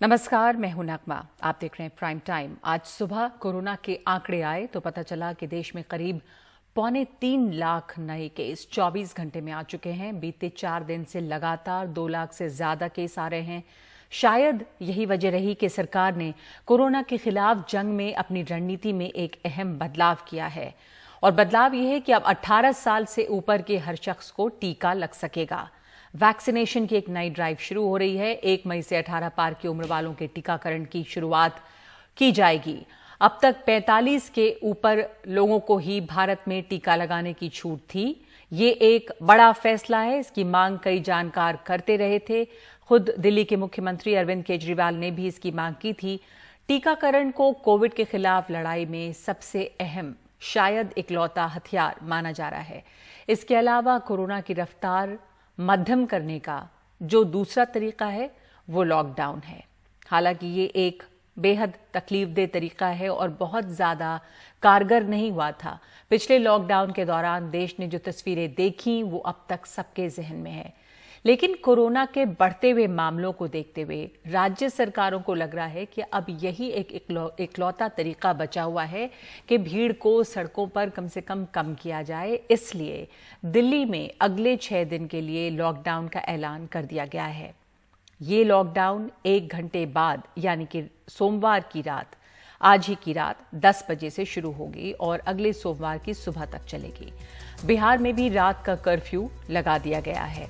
नमस्कार, मैं हूं नगमा। आप देख रहे हैं प्राइम टाइम। आज सुबह कोरोना के आंकड़े आए तो पता चला कि देश में करीब 3.25 लाख नए केस 24 घंटे में आ चुके हैं। बीते 4 दिन से लगातार 2 लाख से ज्यादा केस आ रहे हैं। शायद यही वजह रही कि सरकार ने कोरोना के खिलाफ जंग में अपनी रणनीति में एक अहम बदलाव किया है। और बदलाव यह है कि अब 18 साल से ऊपर के हर शख्स को टीका लग सकेगा। वैक्सीनेशन की एक नई ड्राइव शुरू हो रही है। 1 मई से 18 पार की उम्र वालों के टीकाकरण की शुरुआत की जाएगी। अब तक 45 के ऊपर लोगों को ही भारत में टीका लगाने की छूट थी। ये एक बड़ा फैसला है। इसकी मांग कई जानकार करते रहे थे। खुद दिल्ली के मुख्यमंत्री अरविंद केजरीवाल ने भी इसकी मांग की थी। टीकाकरण को कोविड के खिलाफ लड़ाई में सबसे अहम, शायद इकलौता हथियार माना जा रहा है। इसके अलावा कोरोना की रफ्तार मध्यम करने का जो दूसरा तरीका है वो लॉकडाउन है। हालांकि ये एक बेहद तकलीफदेह तरीका है और बहुत ज्यादा कारगर नहीं हुआ था। पिछले लॉकडाउन के दौरान देश ने जो तस्वीरें देखी वो अब तक सबके जहन में है। लेकिन कोरोना के बढ़ते हुए मामलों को देखते हुए राज्य सरकारों को लग रहा है कि अब यही एक इकलौता तरीका बचा हुआ है कि भीड़ को सड़कों पर कम से कम किया जाए। इसलिए दिल्ली में अगले 6 दिन के लिए लॉकडाउन का ऐलान कर दिया गया है। ये लॉकडाउन 1 घंटे बाद यानी कि सोमवार की रात, आज ही की रात 10 बजे से शुरू होगी और अगले सोमवार की सुबह तक चलेगी। बिहार में भी रात का कर्फ्यू लगा दिया गया है।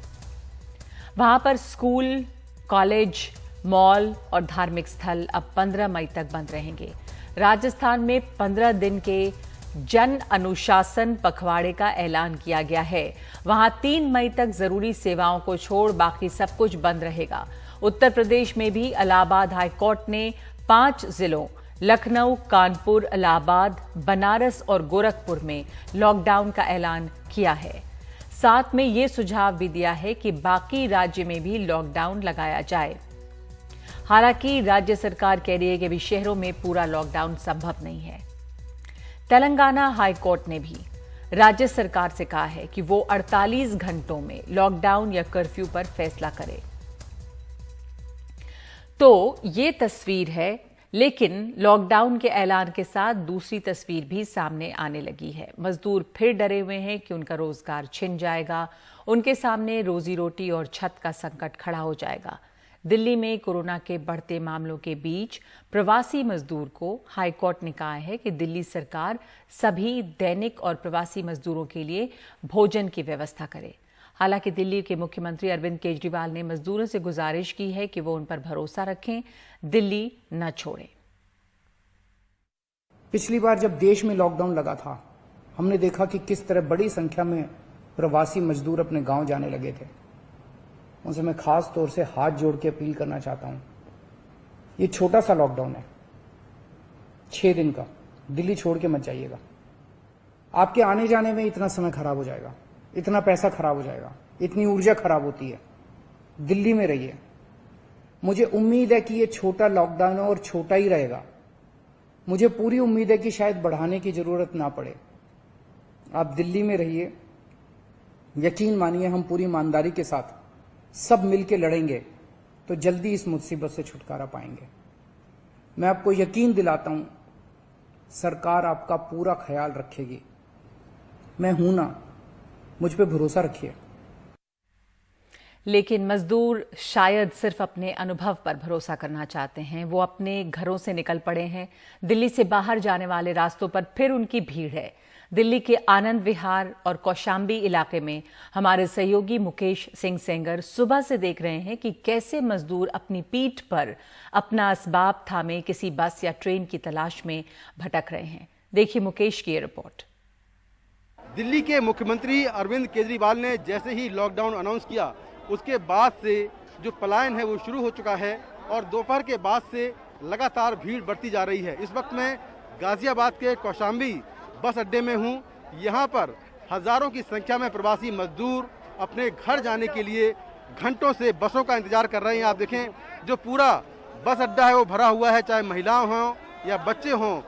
वहां पर स्कूल, कॉलेज, मॉल और धार्मिक स्थल अब 15 मई तक बंद रहेंगे। राजस्थान में 15 दिन के जन अनुशासन पखवाड़े का ऐलान किया गया है। वहां 3 मई तक जरूरी सेवाओं को छोड़ बाकी सब कुछ बंद रहेगा। उत्तर प्रदेश में भी इलाहाबाद हाईकोर्ट ने 5 जिलों लखनऊ, कानपुर, इलाहाबाद, बनारस और गोरखपुर में लॉकडाउन का ऐलान किया है। साथ में ये सुझाव भी दिया है कि बाकी राज्य में भी लॉकडाउन लगाया जाए। हालांकि राज्य सरकार कह रही है कि अभी शहरों में पूरा लॉकडाउन संभव नहीं है। तेलंगाना हाईकोर्ट ने भी राज्य सरकार से कहा है कि वो 48 घंटों में लॉकडाउन या कर्फ्यू पर फैसला करे। तो ये तस्वीर है, लेकिन लॉकडाउन के ऐलान के साथ दूसरी तस्वीर भी सामने आने लगी है। मजदूर फिर डरे हुए हैं कि उनका रोजगार छिन जाएगा। उनके सामने रोजी रोटी और छत का संकट खड़ा हो जाएगा। दिल्ली में कोरोना के बढ़ते मामलों के बीच प्रवासी मजदूर को हाईकोर्ट ने कहा है कि दिल्ली सरकार सभी दैनिक और प्रवासी मजदूरों के लिए भोजन की व्यवस्था करे। हालांकि दिल्ली के मुख्यमंत्री अरविंद केजरीवाल ने मजदूरों से गुजारिश की है कि वो उन पर भरोसा रखें, दिल्ली न छोड़ें। पिछली बार जब देश में लॉकडाउन लगा था, हमने देखा कि किस तरह बड़ी संख्या में प्रवासी मजदूर अपने गांव जाने लगे थे। उनसे मैं खास तौर से हाथ जोड़ के अपील करना चाहता हूं। ये छोटा सा लॉकडाउन है, 6 दिन का। दिल्ली छोड़ के मत जाइएगा। आपके आने जाने में इतना समय खराब हो जाएगा, इतना पैसा खराब हो जाएगा, इतनी ऊर्जा खराब होती है। दिल्ली में रहिए। मुझे उम्मीद है कि ये छोटा लॉकडाउन है और छोटा ही रहेगा। मुझे पूरी उम्मीद है कि शायद बढ़ाने की जरूरत ना पड़े। आप दिल्ली में रहिए। यकीन मानिए, हम पूरी ईमानदारी के साथ सब मिलकर लड़ेंगे तो जल्दी इस मुसीबत से छुटकारा पाएंगे। मैं आपको यकीन दिलाता हूं, सरकार आपका पूरा ख्याल रखेगी। मैं हूं ना, मुझ पे भरोसा रखिए। लेकिन मजदूर शायद सिर्फ अपने अनुभव पर भरोसा करना चाहते हैं। वो अपने घरों से निकल पड़े हैं। दिल्ली से बाहर जाने वाले रास्तों पर फिर उनकी भीड़ है। दिल्ली के आनंद विहार और कौशाम्बी इलाके में हमारे सहयोगी मुकेश सिंह सेंगर सुबह से देख रहे हैं कि कैसे मजदूर अपनी पीठ पर अपना असबाब थामे किसी बस या ट्रेन की तलाश में भटक रहे हैं। देखिए मुकेश की ये रिपोर्ट। दिल्ली के मुख्यमंत्री अरविंद केजरीवाल ने जैसे ही लॉकडाउन अनाउंस किया, उसके बाद से जो पलायन है वो शुरू हो चुका है और दोपहर के बाद से लगातार भीड़ बढ़ती जा रही है। इस वक्त मैं गाजियाबाद के कौशाम्बी बस अड्डे में हूँ। यहाँ पर हजारों की संख्या में प्रवासी मजदूर अपने घर जाने के लिए घंटों से बसों का इंतजार कर रहे हैं। आप देखें, जो पूरा बस अड्डा है वो भरा हुआ है, चाहे महिलाएं हों या बच्चे हों।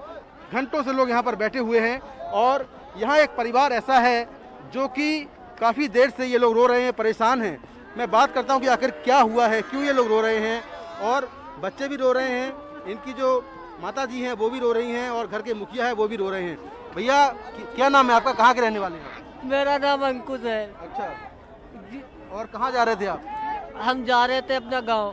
घंटों से लोग यहाँ पर बैठे हुए हैं और यहाँ एक परिवार ऐसा है जो कि काफ़ी देर से ये लोग रो रहे हैं, परेशान हैं। मैं बात करता हूँ कि आखिर क्या हुआ है, क्यों ये लोग रो रहे हैं और बच्चे भी रो रहे हैं, इनकी जो माता जी हैं वो भी रो रही हैं और घर के मुखिया है वो भी रो रहे हैं। भैया क्या नाम है आपका, कहाँ के रहने वाले हैं? मेरा नाम अंकुश है। अच्छा, और कहाँ जा रहे थे आप? हम जा रहे थे अपना गांव।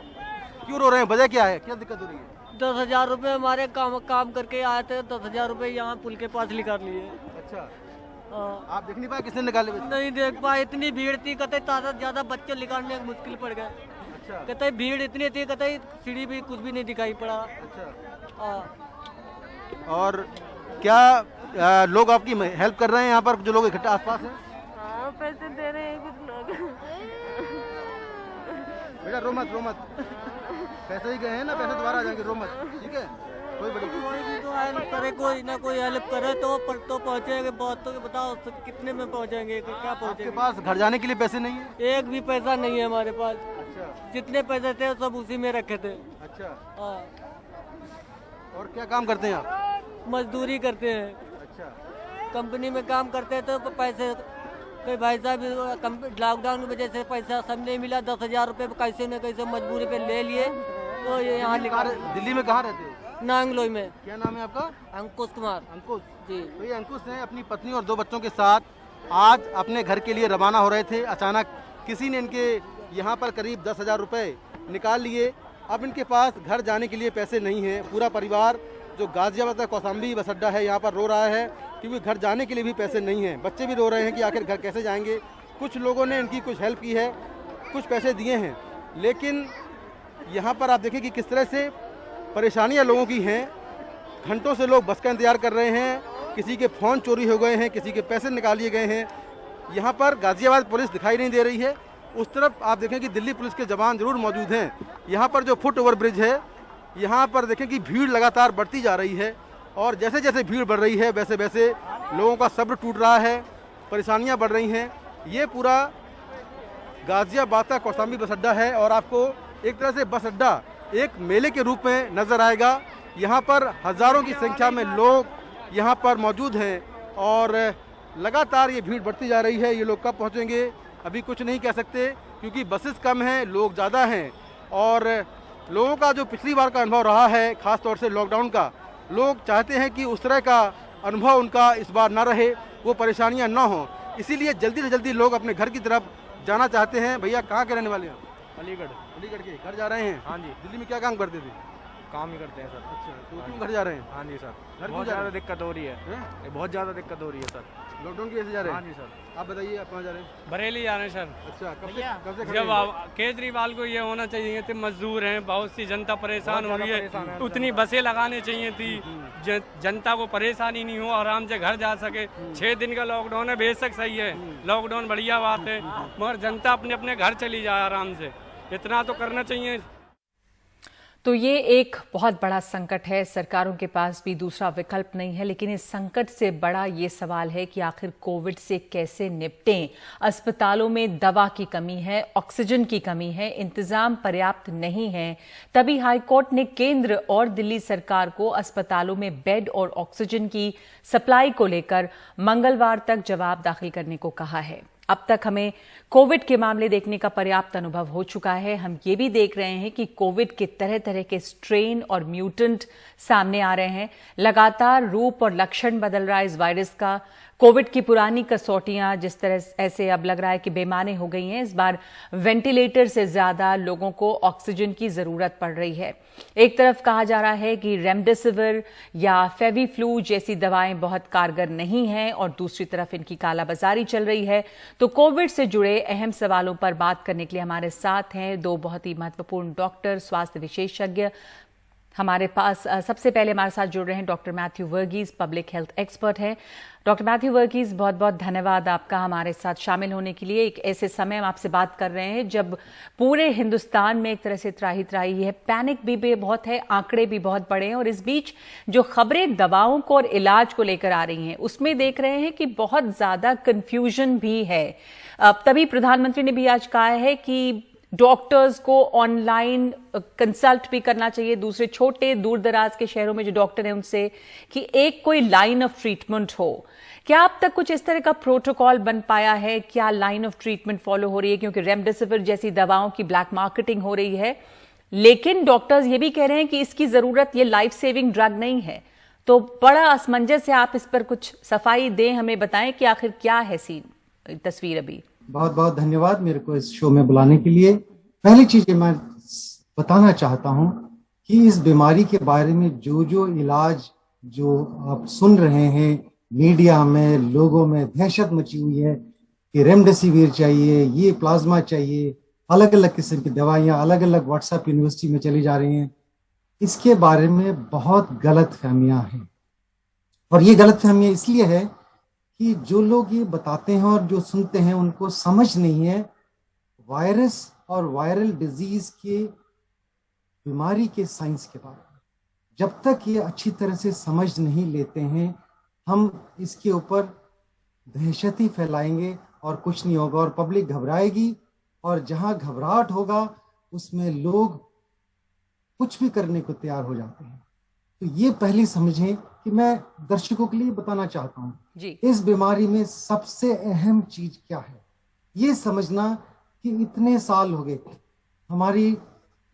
क्यों रो रहे हैं, वजह क्या है, क्या दिक्कत हो रही है? 10,000 रुपए हमारे काम करके आए थे, 10,000 रुपए यहाँ पुल के पास निकाल लिए। अच्छा, हाँ। आप देख नहीं पाए किसने निकाले? नहीं देख पाए, इतनी भीड़ थी, कहते ज्यादा बच्चे निकालने मुश्किल पड़ गए। अच्छा, कहते भीड़ इतनी थी, कहते सीढ़ी भी कुछ भी नहीं दिखाई पड़ा। अच्छा, हाँ। और क्या लोग आपकी हेल्प कर रहे हैं यहाँ पर, जो लोग इकट्ठा आसपास हैं? हाँ, पैसे दे रहे हैं कुछ लोग। बेटा रो मत, पैसे ही गए हैं ना, पैसे दोबारा आ जाएंगे, रो मत, ठीक है? कोई बड़ी कोई भी तो हेल्प करे, कोई ना कोई हेल्प करे तो पहुँचेंगे। बहुत तो बताओ कितने में पहुँचेंगे, क्या आपके पहुँचेंगे? पास घर जाने के लिए पैसे नहीं है? एक भी पैसा नहीं है हमारे पास। अच्छा, जितने पैसे थे सब उसी में रखे थे। अच्छा, हाँ। और क्या काम करते हैं आप? मजदूरी करते हैं, अच्छा, कंपनी में काम करते हैं, तो पैसे कोई भाई साहब लॉकडाउन की वजह से पैसा सब नहीं मिला। 10,000 रुपये कैसे न कैसे मजबूरी पे ले लिए, तो ये यहाँ दिल्ली में कहाँ रहते हो? नांगलोई में। क्या नाम है आपका? अंकुश कुमार अंकुश जी। तो ये अंकुश ने अपनी पत्नी और 2 बच्चों के साथ आज अपने घर के लिए रवाना हो रहे थे। अचानक किसी ने इनके यहाँ पर करीब 10,000 रुपये निकाल लिए। अब इनके पास घर जाने के लिए पैसे नहीं हैं। पूरा परिवार जो गाजियाबाद का कौसाम्बी बस अड्डा है यहाँ पर रो रहा है, क्योंकि घर जाने के लिए भी पैसे नहीं हैं। बच्चे भी रो रहे हैं कि आखिर घर कैसे जाएंगे। कुछ लोगों ने इनकी कुछ हेल्प की है, कुछ पैसे दिए हैं, लेकिन यहाँ पर आप देखें कि किस तरह से परेशानियाँ लोगों की हैं। घंटों से लोग बस का इंतजार कर रहे हैं, किसी के फ़ोन चोरी हो गए हैं, किसी के पैसे निकाल लिए गए हैं। यहाँ पर गाजियाबाद पुलिस दिखाई नहीं दे रही है। उस तरफ आप देखें कि दिल्ली पुलिस के जवान जरूर मौजूद हैं। यहाँ पर जो फुट ओवर ब्रिज है, यहाँ पर देखें कि भीड़ लगातार बढ़ती जा रही है और जैसे जैसे भीड़ बढ़ रही है वैसे वैसे लोगों का सब्र टूट रहा है, परेशानियाँ बढ़ रही हैं। ये पूरा गाजियाबाद का कौसाम्बी बस अड्डा है और आपको एक तरह से बस अड्डा एक मेले के रूप में नजर आएगा। यहाँ पर हजारों की संख्या में लोग यहाँ पर मौजूद हैं और लगातार ये भीड़ बढ़ती जा रही है। ये लोग कब पहुँचेंगे अभी कुछ नहीं कह सकते, क्योंकि बसेस कम हैं, लोग ज़्यादा हैं और लोगों का जो पिछली बार का अनुभव रहा है, ख़ास तौर से लॉकडाउन का, लोग चाहते हैं कि उस तरह का अनुभव उनका इस बार ना रहे, वो परेशानियाँ ना हों। इसीलिए जल्दी से जल्दी लोग अपने घर की तरफ जाना चाहते हैं। भैया कहाँ के रहने वाले हैं? अलीगढ़ के घर जा रहे हैं? हाँ जी। दिल्ली में क्या काम करते थे? काम ही करते हैं सर। अच्छा, तो क्यों घर जा रहे हैं? हाँ जी सर, घर बहुत ज़्यादा दिक्कत हो रही है। हैं? बहुत ज़्यादा दिक्कत हो रही है सर। लॉकडाउन की वजह से जा रहे हैं? हाँ जी सर। आप बताइए आप कहाँ जा रहे हैं? बरेली जा रहे हैं सर। अच्छा, कब से खड़े जब हैं? केजरीवाल को ये होना चाहिए थे, मजदूर हैं, बहुत सी जनता परेशान हो बहुत रही ज़्यादा परेशान है, है उतनी बसें लगानी चाहिए थी, जनता को परेशानी नहीं हो, आराम से घर जा सके। 6 दिन का लॉकडाउन है, बेशक सही है, लॉकडाउन बढ़िया बात है, मगर जनता अपने अपने घर चली जाए आराम से, इतना तो करना चाहिए। तो ये एक बहुत बड़ा संकट है, सरकारों के पास भी दूसरा विकल्प नहीं है। लेकिन इस संकट से बड़ा ये सवाल है कि आखिर कोविड से कैसे निपटें। अस्पतालों में दवा की कमी है, ऑक्सीजन की कमी है, इंतजाम पर्याप्त नहीं है। तभी हाईकोर्ट ने केंद्र और दिल्ली सरकार को अस्पतालों में बेड और ऑक्सीजन की सप्लाई को लेकर मंगलवार तक जवाब दाखिल करने को कहा है। अब तक हमें कोविड के मामले देखने का पर्याप्त अनुभव हो चुका है। हम ये भी देख रहे हैं कि कोविड के तरह तरह के स्ट्रेन और म्यूटेंट सामने आ रहे हैं। लगातार रूप और लक्षण बदल रहा है इस वायरस का। कोविड की पुरानी कसौटियां जिस तरह ऐसे अब लग रहा है कि बेमाने हो गई हैं। इस बार वेंटिलेटर से ज्यादा लोगों को ऑक्सीजन की जरूरत पड़ रही है। एक तरफ कहा जा रहा है कि रेमडेसिविर या फेविफ्लू जैसी दवाएं बहुत कारगर नहीं हैं और दूसरी तरफ इनकी कालाबाजारी चल रही है। तो कोविड से जुड़े अहम सवालों पर बात करने के लिए हमारे साथ हैं 2 बहुत ही महत्वपूर्ण डॉक्टर, स्वास्थ्य विशेषज्ञ। हमारे पास सबसे पहले हमारे साथ जुड़ रहे हैं doctor Matthew Varghese, public health expert हैं। डॉक्टर मैथ्यू वर्गीस, बहुत बहुत धन्यवाद आपका हमारे साथ शामिल होने के लिए। एक ऐसे समय हम आपसे बात कर रहे हैं जब पूरे हिंदुस्तान में एक तरह से त्राही त्राही है, पैनिक भी बहुत है, आंकड़े भी बहुत बड़े हैं और इस बीच जो खबरें दवाओं को और इलाज को लेकर आ रही हैं उसमें देख रहे हैं कि बहुत ज्यादा कंफ्यूजन भी है। तभी प्रधानमंत्री ने भी आज कहा है कि डॉक्टर्स को ऑनलाइन कंसल्ट भी करना चाहिए, दूसरे छोटे दूर दराज के शहरों में जो डॉक्टर हैं उनसे, कि एक कोई लाइन ऑफ ट्रीटमेंट हो। क्या अब तक कुछ इस तरह का प्रोटोकॉल बन पाया है? क्या लाइन ऑफ ट्रीटमेंट फॉलो हो रही है? क्योंकि रेमडेसिविर जैसी दवाओं की ब्लैक मार्केटिंग हो रही है। लेकिन डॉक्टर्स ये भी कह रहे हैं कि इसकी जरूरत ये लाइफ सेविंग ड्रग नहीं है। तो बड़ा असमंजस है, आप इस पर कुछ सफाई दें, हमें बताएं कि आखिर क्या है सीन तस्वीर अभी। बहुत बहुत धन्यवाद मेरे को इस शो में बुलाने के लिए। पहली चीज मैं बताना चाहता हूं कि इस बीमारी के बारे में जो इलाज जो आप सुन रहे हैं मीडिया में, लोगों में दहशत मची हुई है कि रेमडेसिविर चाहिए, ये प्लाज्मा चाहिए, अलग अलग किस्म की दवाइयां अलग अलग व्हाट्सएप यूनिवर्सिटी में चली जा रही हैं, इसके बारे में बहुत गलत फहमियां हैं। और ये गलत फहमियां इसलिए है कि जो लोग ये बताते हैं और जो सुनते हैं उनको समझ नहीं है वायरस और वायरल डिजीज के बीमारी के साइंस के बारे में। जब तक ये अच्छी तरह से समझ नहीं लेते हैं हम इसके ऊपर दहशत ही फैलाएंगे और कुछ नहीं होगा और पब्लिक घबराएगी, और जहां घबराहट होगा उसमें लोग कुछ भी करने को तैयार हो जाते हैं। तो ये पहली समझें कि मैं दर्शकों के लिए बताना चाहता हूं जी। इस बीमारी में सबसे अहम चीज क्या है, ये समझना कि इतने साल हो गए, हमारी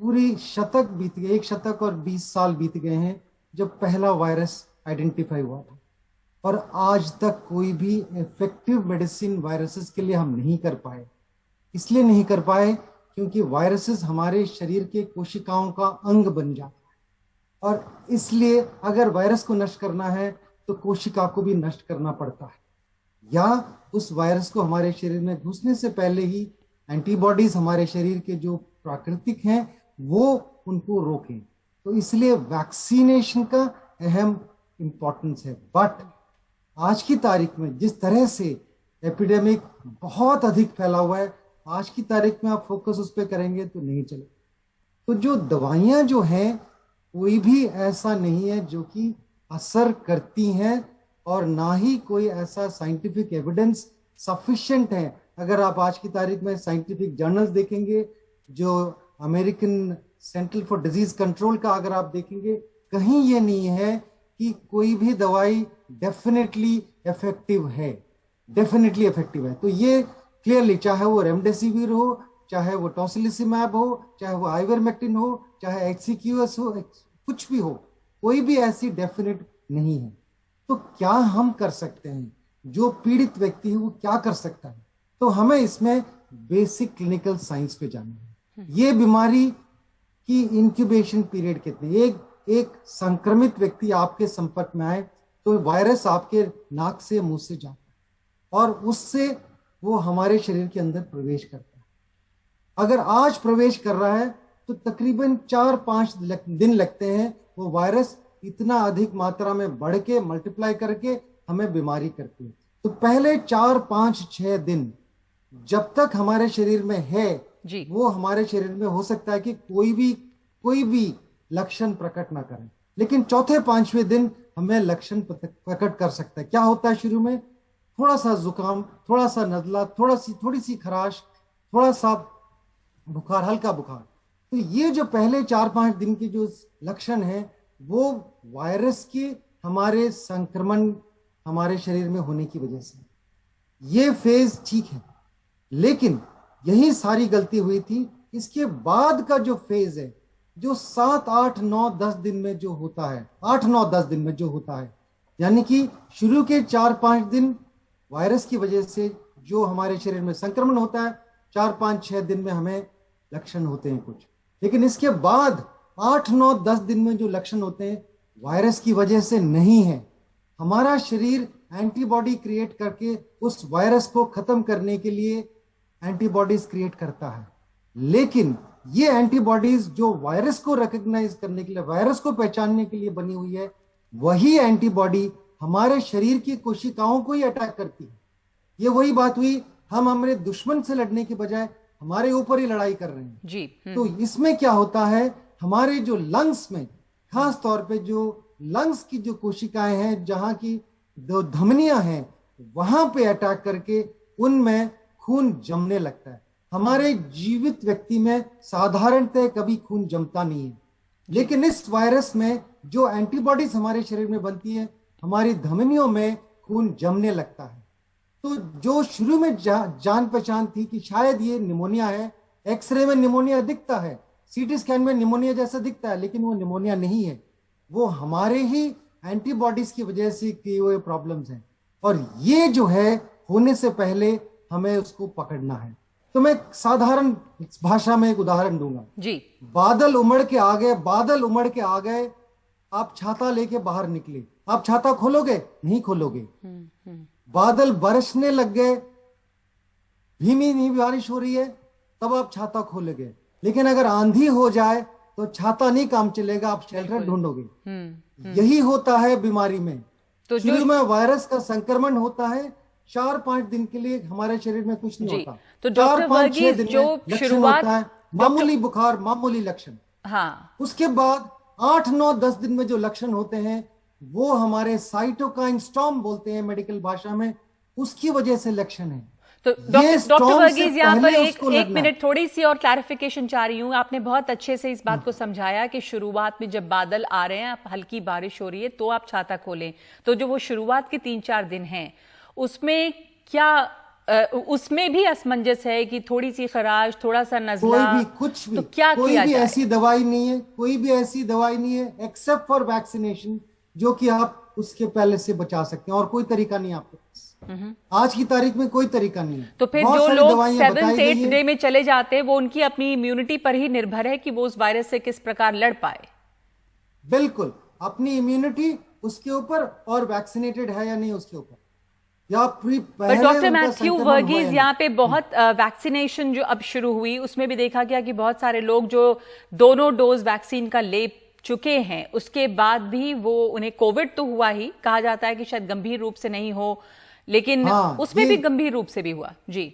पूरी शतक बीत गए, 1 शतक और 20 साल बीत गए हैं जब पहला वायरस आइडेंटिफाई हुआ था, और आज तक कोई भी इफेक्टिव मेडिसिन वायरसेस के लिए हम नहीं कर पाए। इसलिए नहीं कर पाए क्योंकि वायरसेस हमारे शरीर के कोशिकाओं का अंग बन जाता है, और इसलिए अगर वायरस को नष्ट करना है तो कोशिका को भी नष्ट करना पड़ता है, या उस वायरस को हमारे शरीर में घुसने से पहले ही एंटीबॉडीज हमारे शरीर के जो प्राकृतिक हैं वो उनको रोकें। तो इसलिए वैक्सीनेशन का अहम इंपॉर्टेंस है। बट आज की तारीख में जिस तरह से एपिडेमिक बहुत अधिक फैला हुआ है, आज की तारीख में आप फोकस उस पर करेंगे तो नहीं चले। तो जो दवाइयां जो हैं कोई भी ऐसा नहीं है जो कि असर करती हैं, और ना ही कोई ऐसा साइंटिफिक एविडेंस सफिशिएंट है। अगर आप आज की तारीख में साइंटिफिक जर्नल्स देखेंगे, जो American centre for disease control का अगर आप देखेंगे, कहीं ये नहीं है कि कोई भी दवाई डेफिनेटली इफेक्टिव है, डेफिनेटली इफेक्टिव है। तो ये क्लियरली, चाहे वो रेमडेसिविर हो, चाहे वो टोसिलिसिमैब हो, चाहे वो आइवरमेक्टिन हो, चाहे HCQS हो, कुछ भी हो, कोई भी ऐसी डेफिनेट नहीं है। तो क्या हम कर सकते हैं, जो पीड़ित व्यक्ति है वो क्या कर सकता है? तो हमें इसमें बेसिक क्लिनिकल साइंस पे जाना है। ये बीमारी की इंक्यूबेशन पीरियड कितनी, एक संक्रमित व्यक्ति आपके संपर्क में आए तो वायरस आपके नाक से मुंह से जाता है और उससे वो हमारे शरीर के अंदर प्रवेश करता है। अगर आज प्रवेश कर रहा है तो तकरीबन 4-5 दिन लगते हैं वो वायरस इतना अधिक मात्रा में बढ़ के मल्टीप्लाई करके हमें बीमारी करती है। तो पहले 4-5-6 दिन जब तक हमारे शरीर में है जी। वो हमारे शरीर में हो सकता है कि कोई भी लक्षण प्रकट ना करें, लेकिन चौथे 5वें दिन हमें लक्षण प्रकट कर सकता है। क्या होता है शुरू में? थोड़ा सा जुकाम, थोड़ा सा नजला, थोड़ी सी खराश, थोड़ा सा बुखार, हल्का बुखार। तो ये जो पहले 4-5 दिन के जो लक्षण है वो वायरस के हमारे संक्रमण हमारे शरीर में होने की वजह से, ये फेज ठीक है। लेकिन यही सारी गलती हुई थी। इसके बाद का जो फेज है, जो 7, 8, 9, 10 दिन में जो होता है, 8, 9, 10 दिन में जो होता है, यानी कि शुरू के 4-5 दिन वायरस की वजह से जो हमारे शरीर में संक्रमण होता है, 4-5-6 दिन में हमें लक्षण होते हैं कुछ। लेकिन इसके बाद 8, 9, 10 दिन में जो लक्षण होते हैं वायरस की वजह से नहीं है। हमारा शरीर एंटीबॉडी क्रिएट करके उस वायरस को खत्म करने के लिए एंटीबॉडीज क्रिएट करता है। लेकिन ये एंटीबॉडीज जो वायरस को रिकॉग्नाइज करने के लिए, वायरस को पहचानने के लिए बनी हुई है, वही एंटीबॉडी हमारे शरीर की कोशिकाओं को ही अटैक करती है। ये वही बात हुई, हम हमारे दुश्मन से लड़ने के बजाय हमारे ऊपर ही लड़ाई कर रहे हैं जी। तो इसमें क्या होता है, हमारे जो लंग्स में, खास तौर पे जो लंग्स की जो कोशिकाएं हैं, जहां की जो धमनियां हैं, वहां पे अटैक करके उनमें खून जमने लगता है। हमारे जीवित व्यक्ति में साधारणतः कभी खून जमता नहीं है, लेकिन इस वायरस में जो एंटीबॉडीज हमारे शरीर में बनती है, हमारी धमनियों में खून जमने लगता है। तो जो शुरू में जान पहचान थी कि शायद ये निमोनिया है, एक्सरे में निमोनिया दिखता है, सीटी स्कैन में निमोनिया जैसा दिखता है, लेकिन वो निमोनिया नहीं है, वो हमारे ही एंटीबॉडीज की वजह से किए हुए प्रॉब्लम्स हैं। और ये जो है होने से पहले हमें उसको पकड़ना है। तो मैं साधारण भाषा में एक उदाहरण दूंगा जी। बादल उमड़ के आ गए, बादल उमड़ के आ गए, आप छाता लेके बाहर निकले, आप छाता खोलोगे? नहीं खोलोगे। बादल बरसने लग गए, धीमी धीमी बारिश हो रही है, तब आप छाता खोलोगे। लेकिन अगर आंधी हो जाए तो छाता नहीं काम चलेगा, आप शेल्टर ढूंढोगे। यही होता है बीमारी में। तो शुरू में वायरस का संक्रमण होता है, 4-5 दिन के लिए हमारे शरीर में कुछ नहीं होता। तो डॉक्टर वर्गीस, जो शुरुआत होता है मामूली बुखार, मामूली लक्षण। हाँ, उसके बाद 8-9-10 दिन में जो लक्षण होते हैं वो हमारे साइटोकाइन स्टॉर्म बोलते हैं मेडिकल भाषा में, उसकी वजह से लक्षण है। तो डॉक्टर वर्गीस, यहाँ पर एक मिनट थोड़ी सी और क्लैरिफिकेशन चाह रही हूँ। आपने बहुत अच्छे से इस बात को समझाया कि शुरुआत में जब बादल आ रहे हैं, हल्की बारिश हो रही है, तो आप छाता खोलें। तो जो वो शुरुआत के 3-4 दिन हैं, उसमें क्या उसमें भी असमंजस है कि थोड़ी सी खराश, थोड़ा सा नज़ला, कोई भी कुछ भी, तो क्या कोई किया भी जाए? ऐसी दवाई नहीं है, कोई भी ऐसी दवाई नहीं है एक्सेप्ट फॉर वैक्सीनेशन, जो कि आप उसके पहले से बचा सकते हैं, और कोई तरीका नहीं आपके पास। आज की तारीख में कोई तरीका नहीं है। तो फिर जो लोग 7th-8th डे में चले जाते हैं, वो उनकी अपनी इम्यूनिटी पर ही निर्भर है कि वो उस वायरस से किस प्रकार लड़ पाए। बिल्कुल, अपनी इम्यूनिटी उसके ऊपर, और वैक्सीनेटेड है या नहीं उसके ऊपर, या पर डॉक्टर मैथ्यू वर्गीस, यहाँ पे बहुत वैक्सीनेशन जो अब शुरू हुई, उसमें भी देखा गया कि बहुत सारे लोग जो दोनों डोज वैक्सीन का ले चुके हैं, उसके बाद भी वो उन्हें कोविड तो हुआ ही, कहा जाता है कि शायद गंभीर रूप से नहीं हो, लेकिन उसमें भी गंभीर रूप से भी हुआ। जी,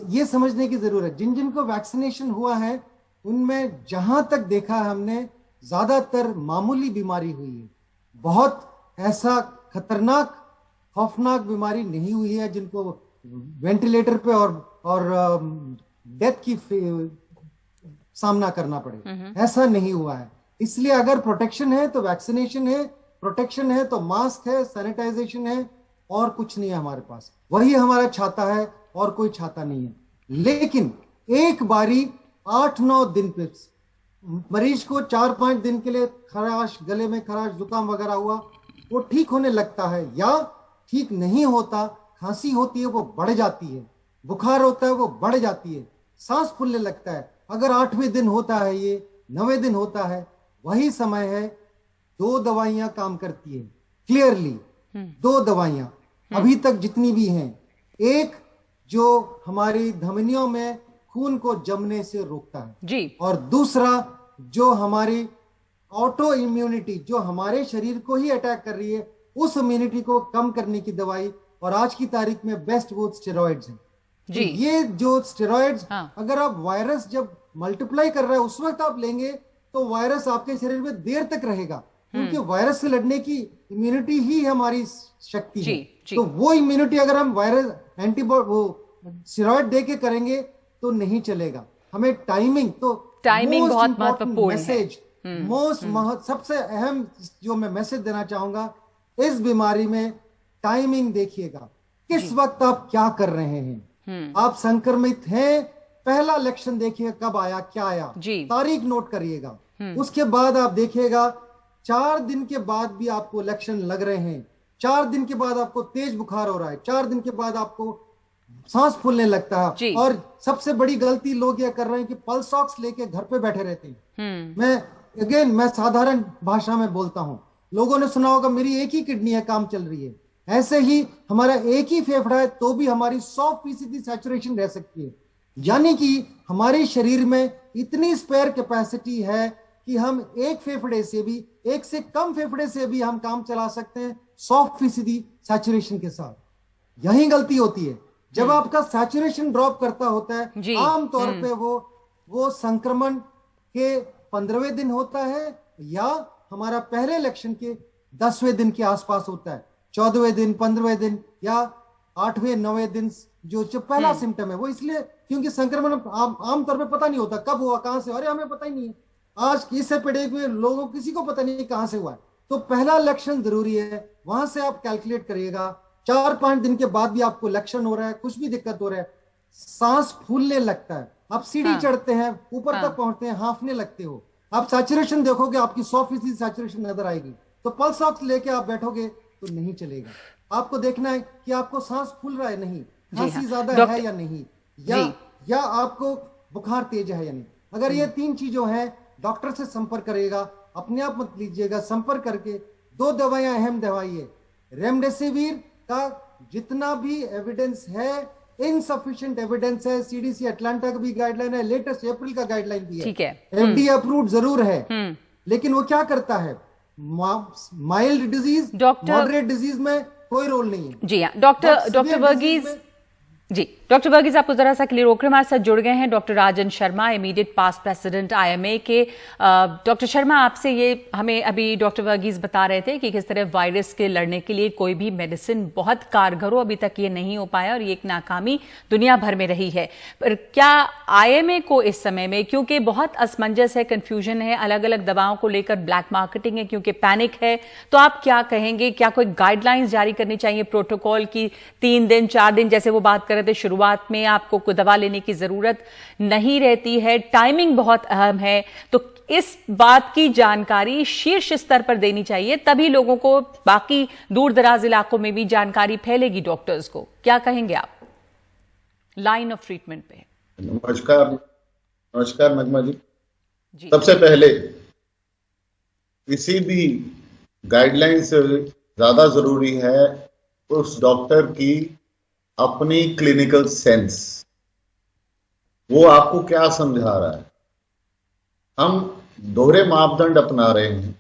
ये समझने की जरूरत, जिन जिनको वैक्सीनेशन हुआ है उनमें जहां तक देखा हमने, ज्यादातर मामूली बीमारी हुई है। बहुत ऐसा खतरनाक खौफनाक बीमारी नहीं हुई है जिनको वेंटिलेटर पे और डेथ की सामना करना पड़े, ऐसा नहीं हुआ है। इसलिए अगर प्रोटेक्शन है तो वैक्सीनेशन है, प्रोटेक्शन है तो मास्क है, सैनिटाइजेशन है, और कुछ नहीं है हमारे पास। वही हमारा छाता है, और कोई छाता नहीं है। लेकिन एक बारी 8-9 दिन पे मरीज को 4-5 दिन के लिए खराश, गले में खराश, जुकाम वगैरह हुआ, वो ठीक होने लगता है, या ठीक नहीं होता, खांसी होती है वो बढ़ जाती है, बुखार होता है वो बढ़ जाती है, सांस फूलने लगता है। अगर 8वें दिन होता है, ये 9वें दिन होता है, वही समय है 2 दवाइयां काम करती है क्लियरली। 2 दवाइयां अभी तक जितनी भी हैं, एक जो हमारी धमनियों में खून को जमने से रोकता है जी, और दूसरा जो हमारी ऑटो इम्यूनिटी, जो हमारे शरीर को ही अटैक कर रही है, उस इम्यूनिटी को कम करने की दवाई, और आज की तारीख में बेस्ट वो स्टेरॉइड्स हैं जी। तो ये जो स्टेरॉइड्स, अगर आप वायरस जब मल्टीप्लाई कर रहा है उस वक्त आप लेंगे, तो वायरस आपके शरीर में देर तक रहेगा, क्योंकि वायरस से लड़ने की इम्यूनिटी ही हमारी शक्ति है। तो वो इम्यूनिटी अगर हम वायरस एंटीबॉडी वो स्टेरॉइड दे के करेंगे तो नहीं चलेगा। हमें टाइमिंग बहुत महत्वपूर्ण मैसेज, सबसे अहम जो मैं मैसेज देना चाहूंगा इस बीमारी में, टाइमिंग देखिएगा, किस वक्त आप क्या कर रहे हैं। आप संक्रमित हैं, पहला लक्षण देखिए कब आया, क्या आया, तारीख नोट करिएगा। उसके बाद आप देखिएगा 4 दिन के बाद भी आपको लक्षण लग रहे हैं, 4 दिन के बाद आपको तेज बुखार हो रहा है, 4 दिन के बाद आपको सांस फूलने लगता है। और सबसे बड़ी गलती लोग यह कर रहे हैं कि पल्स ऑक्स लेके घर पे बैठे रहते हैं। मैं साधारण भाषा में बोलता हूं, लोगों ने सुना होगा मेरी एक ही किडनी है, काम चल रही है। ऐसे ही हमारा एक ही फेफड़ा है, तो भी हमारी 100% सैचुरेशन रह सकती है। यानी कि हमारे शरीर में इतनी स्पेयर कैपेसिटी है कि हम एक फेफड़े से भी, एक से कम फेफड़े से भी हम काम चला सकते हैं 100% सैचुरेशन के साथ। यही गलती होती है जब आपका सैचुरेशन ड्रॉप करता होता है। आमतौर पे वो संक्रमण के 15वें दिन होता है, या हमारा पहले लक्षण के 10वें दिन के आसपास होता है, 14वें दिन, 15वें दिन, या 8वें 9वें दिन जो पहला सिम्टम है। वो इसलिए क्योंकि संक्रमण आमतौर पे पता नहीं होता कब हुआ, कहां से, अरे हमें पता ही नहीं है। आज इस एपिडेमिक में लोगों किसी को पता नहीं कहां से हुआ है। तो पहला लक्षण जरूरी है, वहां से आप कैलकुलेट करिएगा। 4-5 दिन के बाद भी आपको लक्षण हो रहा है, कुछ भी दिक्कत हो रहा है, सांस फूलने लगता है, आप सीढ़ी चढ़ते हैं, ऊपर तक पहुंचते हैं, हांफने लगते हो। आप सैचुरेशन देखोगे, आपकी 100% सैचुरेशन नजर आएगी। तो पल्स ऑक्स लेके आप बैठोगे तो नहीं चलेगा। आपको देखना है कि आपको सांस फूल रहा है नहीं, खांसी ज्यादा है या नहीं, या आपको बुखार तेज है या नहीं। अगर ये 3 चीजों हैं, डॉक्टर से संपर्क करेगा, अपने आप मत लीजिएगा। संपर्क करके 2 दवाइयां अहम दवाई है, रेमडेसिविर का जितना भी एविडेंस है, इनसफिशिएंट एविडेंस है, सीडीसी अटलांटा का भी गाइडलाइन है, लेटेस्ट अप्रैल का गाइडलाइन भी है, ठीक है, एफडीए अप्रूव्ड जरूर है, लेकिन वो क्या करता है, माइल्ड डिजीज, मॉडरेट डिजीज में कोई रोल नहीं है। जी हाँ, डॉक्टर वर्गीज जी, डॉक्टर वर्गीज आपको जरा सा क्लियर होकर हमारे साथ जुड़ गए हैं doctor Rajan Sharma, immediate past president IMA के। डॉक्टर शर्मा, आपसे ये हमें अभी डॉक्टर वर्गीज बता रहे थे कि किस तरह वायरस के लड़ने के लिए कोई भी मेडिसिन बहुत कारगर हो, अभी तक ये नहीं हो पाया और ये एक नाकामी दुनिया भर में रही है। पर क्या IMA को इस समय में, क्योंकि बहुत असमंजस है, कंफ्यूजन है, अलग अलग दवाओं को लेकर ब्लैक मार्केटिंग है, क्योंकि पैनिक है, तो आप क्या कहेंगे? क्या कोई गाइडलाइंस जारी करनी चाहिए प्रोटोकॉल की? 3 दिन 4 दिन जैसे वो बात कर रहे थे शुरुआत में, आपको कोई दवा लेने की जरूरत नहीं रहती है, टाइमिंग बहुत अहम है, तो इस बात की जानकारी शीर्ष स्तर पर देनी चाहिए, तभी लोगों को बाकी दूर दराज इलाकों में भी जानकारी फैलेगी डॉक्टर्स को। क्या कहेंगे आप लाइन ऑफ ट्रीटमेंट पे? नमस्कार नगमा जी। सबसे पहले किसी भी गाइडलाइन से ज्यादा जरूरी है उस डॉक्टर की अपनी क्लिनिकल सेंस, वो आपको क्या समझा रहा है। हम दोहरे मापदंड अपना रहे हैं।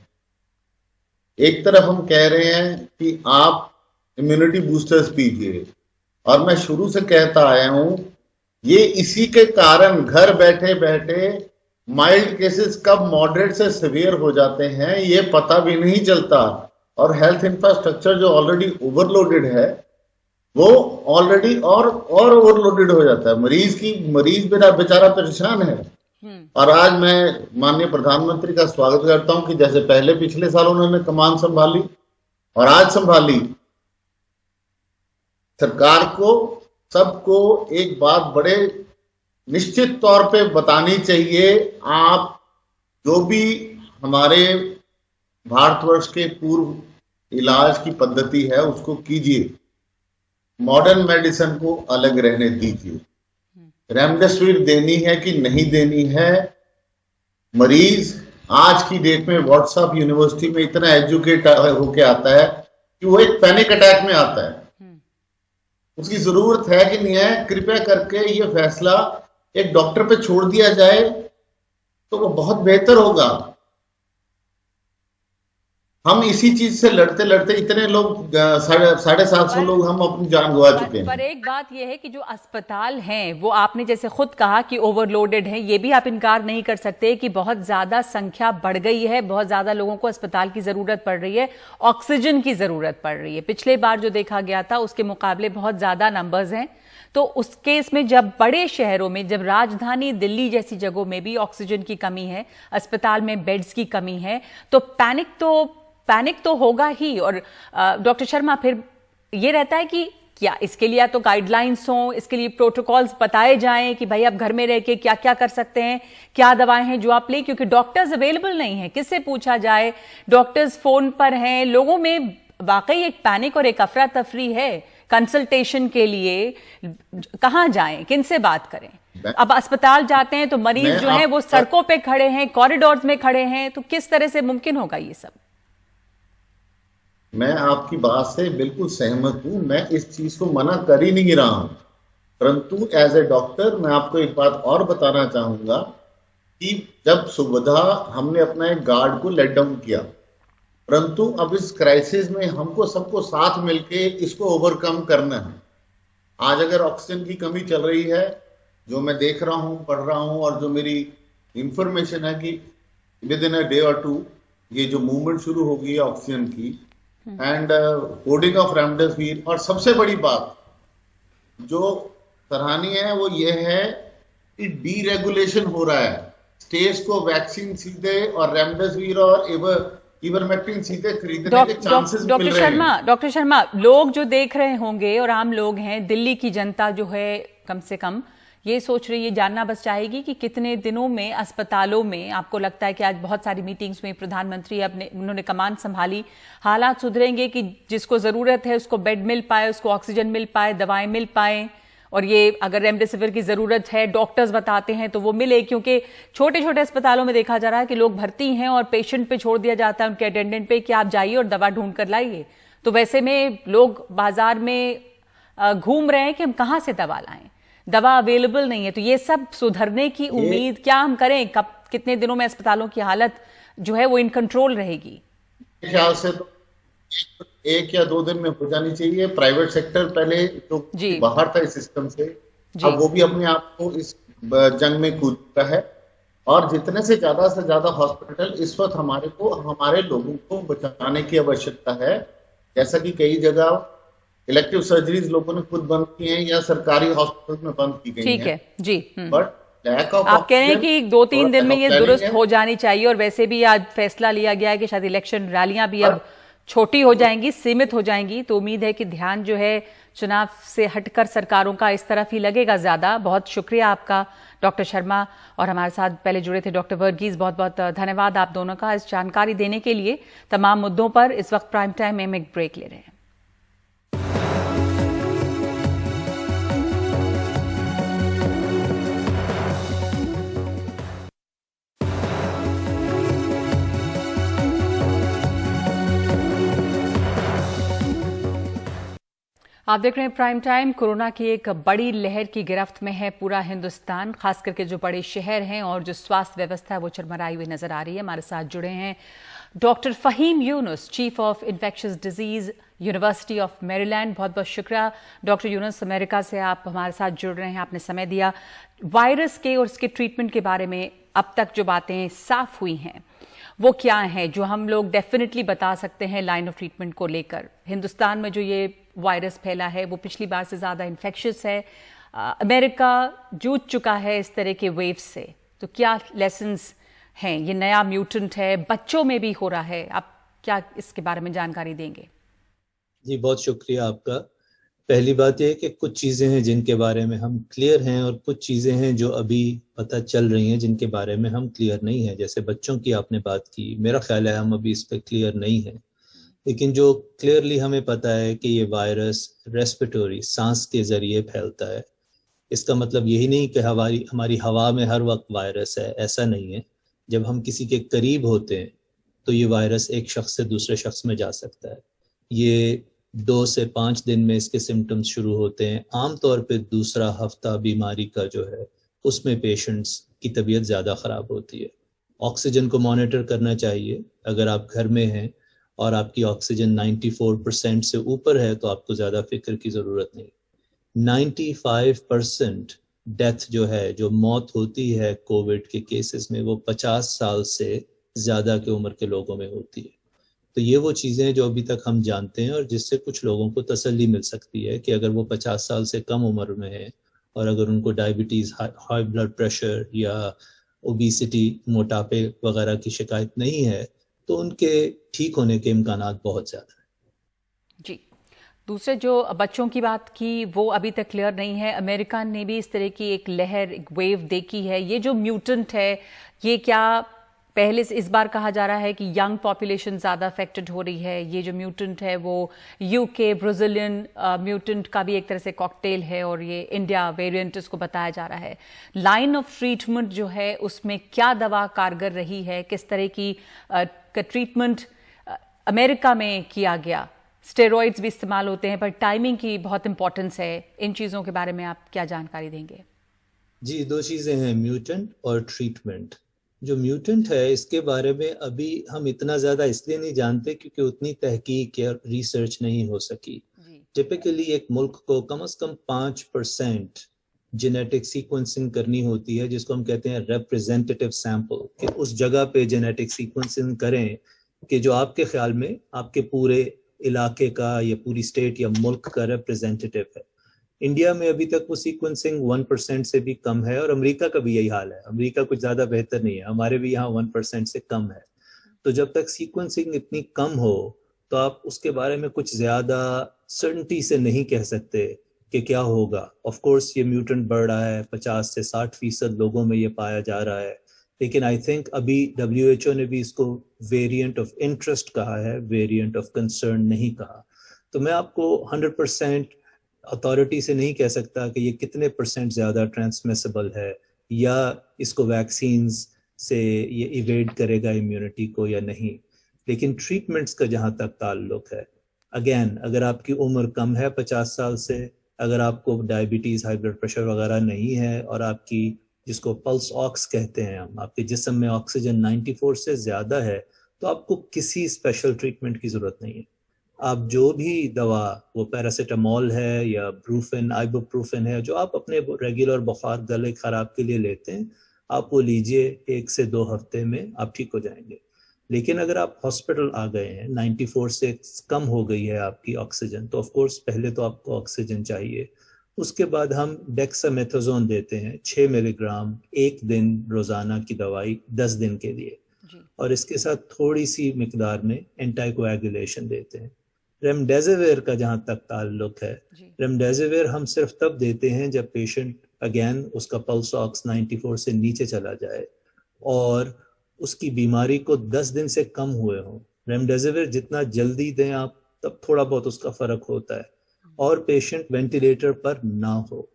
एक तरफ हम कह रहे हैं कि आप इम्यूनिटी बूस्टर्स पीजिए, और मैं शुरू से कहता आया हूं, ये इसी के कारण घर बैठे बैठे माइल्ड केसेस कब मॉडरेट से सीवियर हो जाते हैं ये पता भी नहीं चलता, और हेल्थ इंफ्रास्ट्रक्चर जो ऑलरेडी ओवरलोडेड है वो ऑलरेडी और ओवरलोडेड हो जाता है। मरीज बेचारा परेशान है। और आज मैं माननीय प्रधानमंत्री का स्वागत करता हूं कि जैसे पहले पिछले साल उन्होंने कमान संभाली और आज संभाली, सरकार को सबको एक बात बड़े निश्चित तौर पे बतानी चाहिए। आप जो भी हमारे भारतवर्ष के पूर्व इलाज की पद्धति है उसको कीजिए, मॉडर्न मेडिसिन को अलग रहने दीजिए। रेमडेसिविर देनी है कि नहीं देनी है, मरीज आज की डेट में व्हाट्सएप यूनिवर्सिटी में इतना एजुकेट होके आता है कि वो एक पैनिक अटैक में आता है। उसकी जरूरत है कि नहीं है, कृपया करके ये फैसला एक डॉक्टर पे छोड़ दिया जाए तो वो बहुत बेहतर होगा। हम इसी चीज से लड़ते लड़ते इतने लोग 750 लोग हम अपनी जान गंवा चुके हैं। पर एक बात यह है कि जो अस्पताल हैं वो आपने जैसे खुद कहा कि ओवरलोडेड हैं, ये भी आप इनकार नहीं कर सकते कि बहुत ज्यादा संख्या बढ़ गई है, बहुत ज्यादा लोगों को अस्पताल की जरूरत पड़ रही है, ऑक्सीजन की जरूरत पड़ रही है। पिछले बार जो देखा गया था उसके मुकाबले बहुत ज्यादा नंबर्स हैं, तो उस केस में जब बड़े शहरों में, जब राजधानी दिल्ली जैसी जगहों में भी ऑक्सीजन की कमी है, अस्पताल में बेड्स की कमी है, तो पैनिक तो होगा ही। और डॉक्टर शर्मा, फिर ये रहता है कि क्या इसके लिए तो गाइडलाइंस हों, इसके लिए प्रोटोकॉल्स बताए जाएं कि भाई आप घर में रह के क्या क्या कर सकते हैं, क्या दवाएं हैं जो आप लें, क्योंकि डॉक्टर्स अवेलेबल नहीं है, किससे पूछा जाए, डॉक्टर्स फोन पर हैं, लोगों में वाकई एक पैनिक और एक अफरा तफरी है। कंसल्टेशन के लिए कहां जाएं, किनसे बात करें? अब अस्पताल जाते हैं तो मरीज जो है वो सड़कों पे खड़े हैं, कॉरिडोर्स में खड़े हैं, तो किस तरह से मुमकिन होगा ये सब? मैं आपकी बात से बिल्कुल सहमत हूं, मैं इस चीज को मना कर ही नहीं रहा हूं, परंतु एज ए डॉक्टर मैं आपको एक बात और बताना चाहूंगा कि जब सुविधा हमने अपना एक गार्ड को लेट डाउन किया, परंतु अब इस क्राइसिस में हमको सबको साथ मिलके इसको ओवरकम करना है। आज अगर ऑक्सीजन की कमी चल रही है, जो मैं देख रहा हूं, पढ़ रहा हूं, और जो मेरी इंफॉर्मेशन है कि विद इन अ डे और 2 ये जो मूवमेंट शुरू होगी ऑक्सीजन की एंड होर्डिंग ऑफ रेमडेसिविर। और सबसे बड़ी बात जो सराहनीय है वो ये है कि डीरेगुलेशन हो रहा है, स्टेट्स को वैक्सीन सीधे और रेमडेसिविर और इवरमेक्टिन सीधे खरीदने के चांसेस मिल रहे हैं। डॉक्टर शर्मा, लोग जो देख रहे होंगे और आम लोग हैं, दिल्ली की जनता जो है कम से कम, ये सोच रही है, जानना बस चाहेगी कि कितने दिनों में अस्पतालों में आपको लगता है कि आज बहुत सारी मीटिंग्स में प्रधानमंत्री उन्होंने कमान संभाली, हालात सुधरेंगे कि जिसको जरूरत है उसको बेड मिल पाए, उसको ऑक्सीजन मिल पाए, दवाएं मिल पाए, और ये अगर रेमडेसिविर की जरूरत है डॉक्टर्स बताते हैं तो वो मिले, क्योंकि छोटे छोटे अस्पतालों में देखा जा रहा है कि लोग भर्ती हैं और पेशेंट पे छोड़ दिया जाता है उनके अटेंडेंट पे कि आप जाइए और दवा ढूंढ कर लाइए। तो वैसे में लोग बाजार में घूम रहे हैं कि हम कहां से दवा लाएं, दवा अवेलेबल नहीं है। तो ये सब सुधरने की उम्मीद क्या हम करें, कब कितने दिनों में अस्पतालों की हालत जो है वो इन कंट्रोल रहेगी? ख्याल से तो 1 या 2 दिन में हो जानी चाहिए। प्राइवेट सेक्टर पहले जो बाहर था इस सिस्टम से, अब वो भी अपने आप को इस जंग में कूद चुका है, और जितने से ज्यादा हॉस्पिटल इस वक्त हमारे लोगों को बचाने की आवश्यकता है। जैसा कि कई जगह इलेक्टिव सर्जरीज लोगों ने खुद बंद की हैं या सरकारी हॉस्पिटल में बंद की गई हैं। ठीक है जी। बट आप कह रहे हैं कि 2-3 दिन में ये दुरुस्त हो जानी चाहिए, और वैसे भी आज फैसला लिया गया है कि शायद इलेक्शन रैलियां भी अब छोटी हो जाएंगी, सीमित हो जाएंगी। तो उम्मीद है कि ध्यान जो है चुनाव से हटकर सरकारों का इस तरफ ही लगेगा ज्यादा। बहुत शुक्रिया आपका डॉक्टर शर्मा, और हमारे साथ पहले जुड़े थे डॉक्टर वर्गीस। बहुत बहुत धन्यवाद आप दोनों का इस जानकारी देने के लिए तमाम मुद्दों पर। इस वक्त प्राइम टाइम में हम एक ब्रेक ले रहे हैं। आप देख रहे हैं प्राइम टाइम। कोरोना की एक बड़ी लहर की गिरफ्त में है पूरा हिंदुस्तान, खास करके जो बड़े शहर हैं और जो स्वास्थ्य व्यवस्था है वो चरमराई हुई नजर आ रही है। हमारे साथ जुड़े हैं doctor Faheem Younus, chief of infectious disease university of Maryland. बहुत बहुत शुक्रिया डॉक्टर यूनुस, अमेरिका से आप हमारे साथ जुड़ रहे हैं, आपने समय दिया। वायरस के और इसके ट्रीटमेंट के बारे में अब तक जो बातें साफ हुई हैं वो क्या हैं जो हम लोग डेफिनेटली बता सकते हैं लाइन ऑफ ट्रीटमेंट को लेकर? हिंदुस्तान में जो ये वायरस फैला है वो पिछली बार से ज्यादा इन्फेक्शियस है। अमेरिका जूझ चुका है इस तरह के वेव से, तो क्या लेसन्स हैं? ये नया म्यूटेंट है, बच्चों में भी हो रहा है, आप क्या इसके बारे में जानकारी देंगे? जी बहुत शुक्रिया आपका। पहली बात यह है कि कुछ चीज़ें हैं जिनके बारे में हम क्लियर हैं, और कुछ चीज़ें हैं जो अभी पता चल रही हैं जिनके बारे में हम क्लियर नहीं हैं। जैसे बच्चों की आपने बात की, मेरा ख्याल है हम अभी इस पर क्लियर नहीं हैं, लेकिन जो क्लियरली हमें पता है कि ये वायरस रेस्पिरेटरी, सांस के ज़रिए फैलता है। इसका मतलब यही नहीं कि हमारी हवा में हर वक्त वायरस है, ऐसा नहीं है। जब हम किसी के करीब होते हैं तो ये वायरस एक शख्स से दूसरे शख्स में जा सकता है। ये 2 से 5 दिन में इसके सिम्टम्स शुरू होते हैं। आमतौर पे दूसरा हफ्ता बीमारी का जो है उसमें पेशेंट्स की तबीयत ज़्यादा ख़राब होती है। ऑक्सीजन को मॉनिटर करना चाहिए। अगर आप घर में हैं और आपकी ऑक्सीजन 94% से ऊपर है तो आपको ज़्यादा फिक्र की ज़रूरत नहीं। 95% डेथ जो है, जो मौत होती है कोविड के केसेस में, वो 50 साल से ज़्यादा की उम्र के लोगों में होती है। तो ये वो चीज़ें हैं जो अभी तक हम जानते हैं, और जिससे कुछ लोगों को तसल्ली मिल सकती है कि अगर वो 50 साल से कम उम्र में है और अगर उनको डायबिटीज़, हाई ब्लड प्रेशर या ओबेसिटी, मोटापे वगैरह की शिकायत नहीं है, तो उनके ठीक होने के इम्कानात बहुत ज़्यादा हैं। जी, दूसरे जो बच्चों की बात की वो अभी तक क्लियर नहीं है। अमेरिका ने भी इस तरह की एक लहर, एक वेव देखी है। ये जो म्यूटेंट है, ये क्या पहले से इस बार कहा जा रहा है कि यंग पॉपुलेशन ज़्यादा अफेक्टेड हो रही है? ये जो म्यूटेंट है वो यूके ब्राज़ीलियन म्यूटेंट का भी एक तरह से कॉकटेल है, और ये इंडिया वेरिएंट इसको बताया जा रहा है। लाइन ऑफ ट्रीटमेंट जो है उसमें क्या दवा कारगर रही है? किस तरह की ट्रीटमेंट अमेरिका में किया गया? स्टेरॉइड्स भी इस्तेमाल होते हैं, पर टाइमिंग की बहुत इंपॉर्टेंस है। इन चीज़ों के बारे में आप क्या जानकारी देंगे? जी, 2 चीज़ें हैं, म्यूटेंट और ट्रीटमेंट। जो म्यूटेंट है इसके बारे में अभी हम इतना ज़्यादा इसलिए नहीं जानते क्योंकि उतनी तहकीक या रिसर्च नहीं हो सकी। टिपिकली एक मुल्क को कम से कम 5% जेनेटिक सीक्वेंसिंग करनी होती है, जिसको हम कहते हैं रिप्रेजेंटेटिव सैंपल, कि उस जगह पे जेनेटिक सीक्वेंसिंग करें कि जो आपके ख्याल में आपके पूरे इलाके का या पूरी स्टेट या मुल्क का रिप्रेजेंटेटिव है। इंडिया में अभी तक वो सीक्वेंसिंग 1% से भी कम है, और अमेरिका का भी यही हाल है। अमेरिका कुछ ज़्यादा बेहतर नहीं है, हमारे भी यहाँ 1% से कम है। तो जब तक सीक्वेंसिंग इतनी कम हो तो आप उसके बारे में कुछ ज़्यादा सर्टेनिटी से नहीं कह सकते कि क्या होगा। ऑफ कोर्स ये म्यूटेंट बढ़ रहा है, 50 से 60% लोगों में ये पाया जा रहा है, लेकिन आई थिंक अभी WHO ने भी इसको वेरिएंट ऑफ इंटरेस्ट कहा है, वेरिएंट ऑफ कंसर्न नहीं कहा। तो मैं आपको 100% अथॉरिटी से नहीं कह सकता कि ये कितने % ज़्यादा ट्रांसमिसिबल है या इसको वैक्सीन से ये इवेड करेगा इम्यूनिटी को या नहीं। लेकिन ट्रीटमेंट्स का जहाँ तक ताल्लुक है, अगेन अगर आपकी उम्र कम है 50 साल से, अगर आपको डायबिटीज़, हाई ब्लड प्रेशर वगैरह नहीं है और आपकी जिसको पल्स ऑक्स कहते हैं हम, आपके जिस्म में ऑक्सीजन 94 से ज़्यादा है, तो आपको किसी स्पेशल ट्रीटमेंट की ज़रूरत नहीं है। आप जो भी दवा, वो पैरासीटामोल है या ब्रूफिन, आइबुप्रोफेन है, जो आप अपने रेगुलर बुखार, गले खराब के लिए लेते हैं, आप वो लीजिए, 1 से 2 हफ्ते में आप ठीक हो जाएंगे। लेकिन अगर आप हॉस्पिटल आ गए हैं, 94 से कम हो गई है आपकी ऑक्सीजन, तो ऑफ कोर्स पहले तो आपको ऑक्सीजन चाहिए। उसके बाद हम डेक्सामेथासोन देते हैं 6 मिलीग्राम 1 दिन रोजाना की दवाई 10 दिन के लिए, और इसके साथ थोड़ी सी मिकदार में एंटाइकोएगुलेशन देते हैं। रेमडेसिविर का जहाँ तक ताल्लुक है, रेमडेसिविर हम सिर्फ तब देते हैं जब पेशेंट अगेन उसका पल्स ऑक्स 94 से नीचे चला जाए और उसकी बीमारी को 10 दिन से कम हुए हों। रेमडेसिविर जितना जल्दी दें आप, तब थोड़ा बहुत उसका फर्क होता है, और पेशेंट वेंटिलेटर पर ना हो।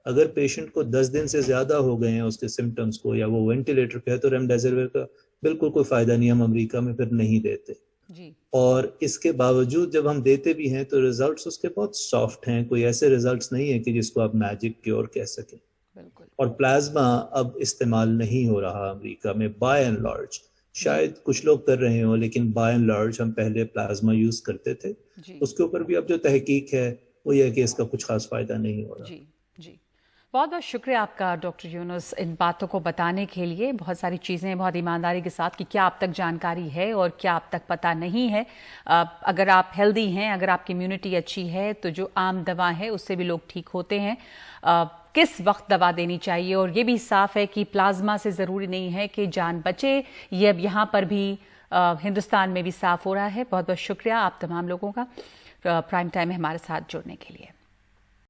अगर पेशेंट को 10 दिन से ज्यादा हो गए हैं उसके सिम्टम्स को, या वो वेंटिलेटर पे है, तो रेमडेसिविर का बिल्कुल कोई फायदा नहीं, हम अमेरिका में फिर नहीं देते जी। और इसके बावजूद जब हम देते भी हैं तो रिजल्ट्स उसके बहुत सॉफ्ट हैं, कोई ऐसे रिजल्ट्स नहीं है कि जिसको आप मैजिक क्योर कह सकें। और प्लाज्मा अब इस्तेमाल नहीं हो रहा अमेरिका में बाय एंड लार्ज, शायद कुछ लोग कर रहे हो, लेकिन बाय एंड लार्ज हम पहले प्लाज्मा यूज करते थे। उसके ऊपर भी अब जो तहकीक है वो ये है कि इसका कुछ खास फायदा नहीं हो रहा। जी जी, बहुत बहुत शुक्रिया आपका डॉक्टर यूनुस इन बातों को बताने के लिए। बहुत सारी चीज़ें बहुत ईमानदारी के साथ कि क्या आप तक जानकारी है और क्या आप तक पता नहीं है। अगर आप हेल्दी हैं, अगर आपकी इम्यूनिटी अच्छी है, तो जो आम दवा है उससे भी लोग ठीक होते हैं। किस वक्त दवा देनी चाहिए, और ये भी साफ है कि प्लाज्मा से ज़रूरी नहीं है कि जान बचे। ये अब यहाँ पर भी हिंदुस्तान में भी साफ हो रहा है। बहुत बहुत शुक्रिया आप तमाम लोगों का प्राइम टाइम में हमारे साथ जुड़ने के लिए।